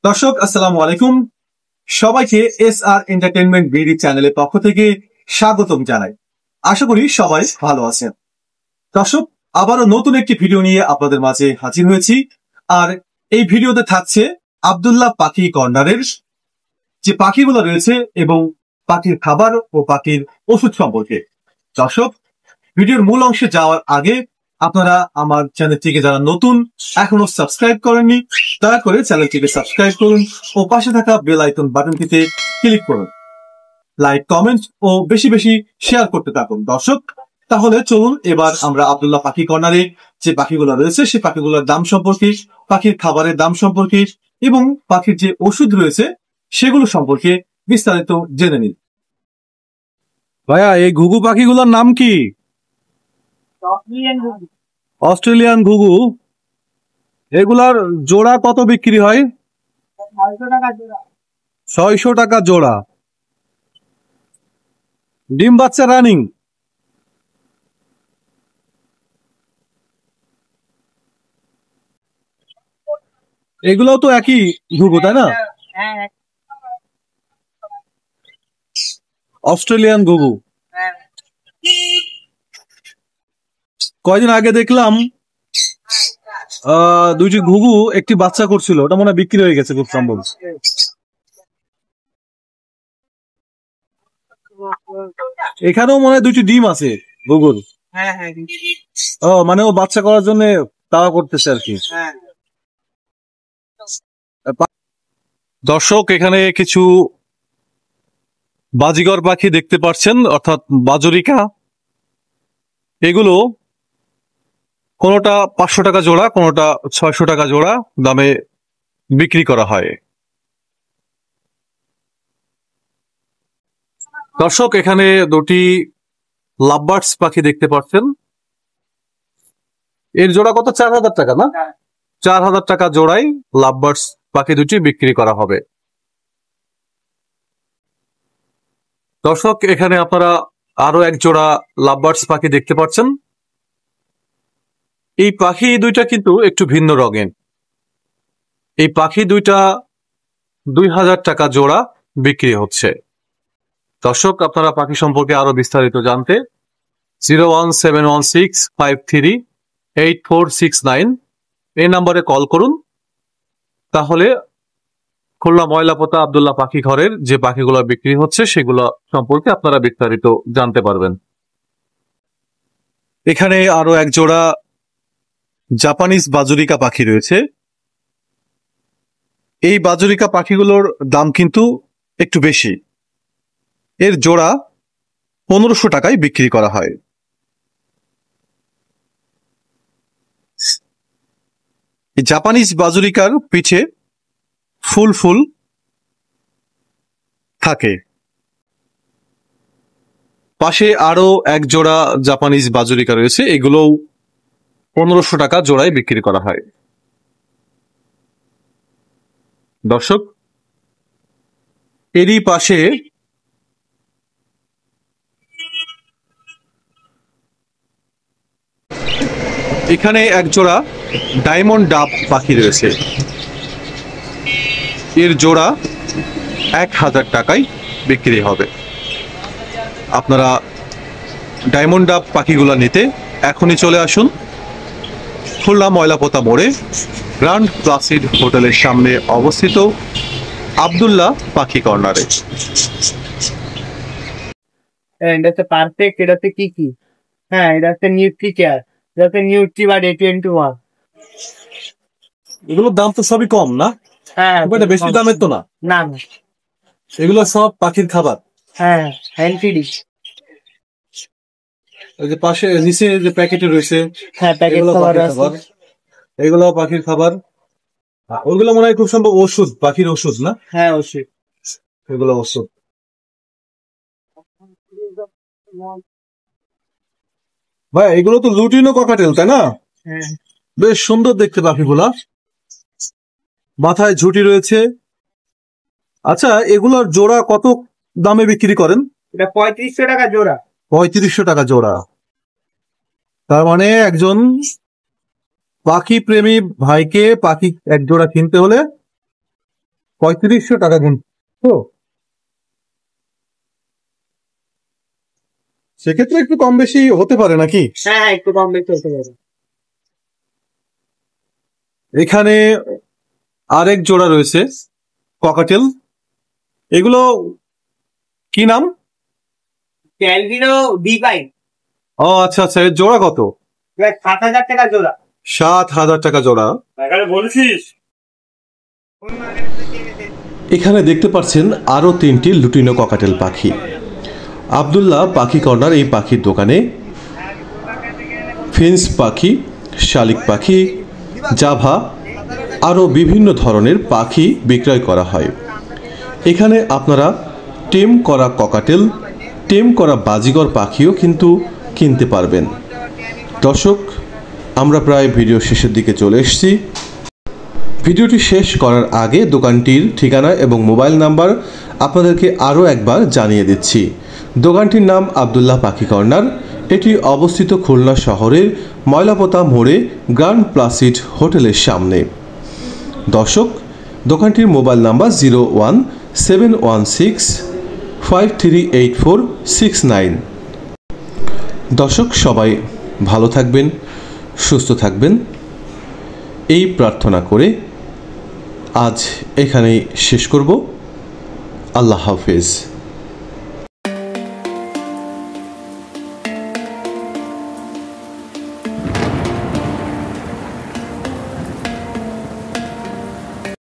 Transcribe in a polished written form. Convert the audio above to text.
দর্শক আসসালামু আলাইকুম। সবাইকে SR এন্টারটেইনমেন্ট বিডি চ্যানেলের পক্ষ থেকে স্বাগতম জানাই। আশা করি সবাই ভালো আছেন। দর্শক, আবারও নতুন একটি ভিডিও নিয়ে আপনাদের মাঝে হাজির হয়েছি। আর এই ভিডিওতে থাকছে আব্দুল্লাহ পাখি কর্নারের যে পাখিগুলো রয়েছে এবং পাখির খাবার ও পাখির ওষুধ সম্পর্কে। দর্শক, ভিডিওর মূল অংশে যাওয়ার আগে আপনারা আমার চ্যানেলটিকে যারা নতুন এখনো সাবস্ক্রাইব করেননি দয়া করে চ্যানেলটিকে সাবস্ক্রাইব করুন ও পাশে থাকা বেল আইকন বাটনটিতে ক্লিক করুন। লাইক, কমেন্ট ও বেশি বেশি শেয়ার করতে থাকুন। দর্শক, তাহলে চলুন এবার আমরা আব্দুল্লাহ পাখি কর্নারে যে পাখিগুলো রয়েছে সেই পাখিগুলোর দাম সম্পর্কে, পাখির খাবারের দাম সম্পর্কে এবং পাখির যে ওষুধ রয়েছে সেগুলো সম্পর্কে বিস্তারিত জেনে নিন। ভাইয়া, এই ঘুঘু পাখিগুলোর নাম কি? অস্ট্রেলিয়ান ঘুঘু। এগুলার জোড়া কত বিক্রি হয়? 600 টাকা জোড়া। ডিম বাচ্চা রানিং? এগুলোও তো একই ঘুঘু, তাই না? অস্ট্রেলিয়ান ঘুঘু। কয়দিন আগে দেখলাম দুইটি ঘুঘু একটি বাচ্চা করছিল, ওটা মনে হয় বিক্রি হয়ে গেছে খুব সম্ভব। এখানেও মনে হয় দুইটি ডিম আছে ঘুঘুর। ও, মানে ও বাচ্চা করার জন্য তাওয়া করতেছে আর কি। দর্শক, এখানে কিছু বাজিগর পাখি দেখতে পাচ্ছেন, অর্থাৎ বাজরিকা। এগুলো কোনোটা 500 টাকা জোড়া, কোনোটা 600 টাকা জোড়া দামে বিক্রি করা হয়। দর্শক, এখানে দুটি লাভবার্ডস পাখি দেখতে পাচ্ছেন। এর জোড়া কত? 4000 টাকা না? 4000 টাকা জোড়ায় লাভবার্ডস পাখি দুটি বিক্রি করা হবে। দর্শক, এখানে আপনারা আরো এক জোড়া লাভবার্ডস পাখি দেখতে পাচ্ছেন। এই পাখি দুইটা কিন্তু একটু ভিন্ন রঙের। এই পাখি দুইটা 2000 টাকা জোড়া বিক্রি হচ্ছে। দর্শক, আপনারা পাখি সম্পর্কে আরো বিস্তারিত জানতে 01716538469 এই নম্বরে কল করুন। তাহলে খুলনা ময়লাপোতা আব্দুল্লাহ পাখি ঘরের যে পাখিগুলো বিক্রি হচ্ছে সেগুলো সম্পর্কে আপনারা বিস্তারিত জানতে পারবেন। এখানে আরো এক জোড়া জাপানিজ বাজুরিকা পাখি রয়েছে। এই বাজুরিকা পাখিগুলোর দাম কিন্তু একটু বেশি। এর জোড়া 1500 টাকায় বিক্রি করা হয়। এই জাপানিজ বাজুরিকার পিঠে ফুল ফুল থাকে। পাশে আরো এক জোড়া জাপানিজ বাজুরিকা রয়েছে, এগুলোও 1500 টাকা জোড়ায় বিক্রি করা হয়। দর্শক, এরই পাশে এখানে এক জোড়া ডায়মন্ড ডাব পাখি রয়েছে। এর জোড়া 1000 টাকায় বিক্রি হবে। আপনারা ডায়মন্ড ডাব পাখিগুলো নিতে এখনই চলে আসুন খুলনা ময়লাপোতা মোড়ে গ্র্যান্ড প্লাসিড হোটেলের সামনে অবস্থিত আব্দুল্লাহ পাখি কর্নারে। এটা হচ্ছে পারফেক্ট। এটাতে কি কি? হ্যাঁ, এটা হচ্ছে নিউট্রি কেয়ার, এটা হচ্ছে নিউট্রি বা A21। এগুলোর দাম তো সবই কম না? হ্যাঁ, এটা বেশি দামের তো না? না, এগুলো সব পাখির খাবার। হ্যাঁ, হ্যান্ডফিডিশ। ওই যে পাশে নিচে যে প্যাকেটে রয়েছে, হ্যাঁ, প্যাকেট খাবার আছে। এগুলো পাখির খাবার। ওইগুলো মনে হয় খুব সম্ভব ওষুধ, পাখির ওষুধ না? হ্যাঁ, অবশ্যই এগুলো ওষুধ। ভাই, এগুলো তো লুটিনো ককাটেল, তাই না? হ্যাঁ, বেশ সুন্দর দেখতে পাখিগুলা, মাথায় ঝুঁটি রয়েছে। আচ্ছা, এগুলোর জোড়া কত দামে বিক্রি করেন? এটা 3500 টাকা জোড়া। 3500 টাকা জোড়া। তার মানে একজন পাখি প্রেমী ভাইকে পাখি এক জোড়া কিনতে হলে 3500 টাকা গুণ তো সেক্ষেত্রে একটু কম বেশি হতে পারে নাকি? হ্যাঁ, একটু কম বেশি হতে পারে। এখানে আরেক জোড়া রয়েছে ককাটেল, এগুলো কি নাম? ক্যালভিনো D5, ও আচ্ছা আচ্ছা, এর জোড়া কত? 7,000 টাকা জোড়া। 7,000 টাকা জোড়া। বলছিস এখানে দেখতে পাচ্ছেন আরও 3টি লুটিনো ককাটেল পাখি। আব্দুল্লাহ পাখি কর্নার এই পাখির দোকানে ফিন্স পাখি, শালিক পাখি, জাভা আরও বিভিন্ন ধরনের পাখি বিক্রয় করা হয়। এখানে আপনারা টেম করা ককাটেল, টেম করা বাজিগর পাখিও কিন্তু কিনতে পারবেন। দর্শক, আমরা প্রায় ভিডিও শেষের দিকে চলে এসেছি। ভিডিওটি শেষ করার আগে দোকানটির ঠিকানা এবং মোবাইল নাম্বার আপনাদেরকে আরও একবার জানিয়ে দিচ্ছি। দোকানটির নাম আব্দুল্লাহ পাখি কর্নার। এটি অবস্থিত খুলনা শহরের ময়লাপোতা মোড়ে গ্র্যান্ড প্লাসিড হোটেলের সামনে। দর্শক, দোকানটির মোবাইল নাম্বার 017165384669। দর্শক, সবাই ভালো থাকবেন, সুস্থ থাকবেন এই প্রার্থনা করে আজ এখানেই শেষ করব। আল্লাহ হাফেজ।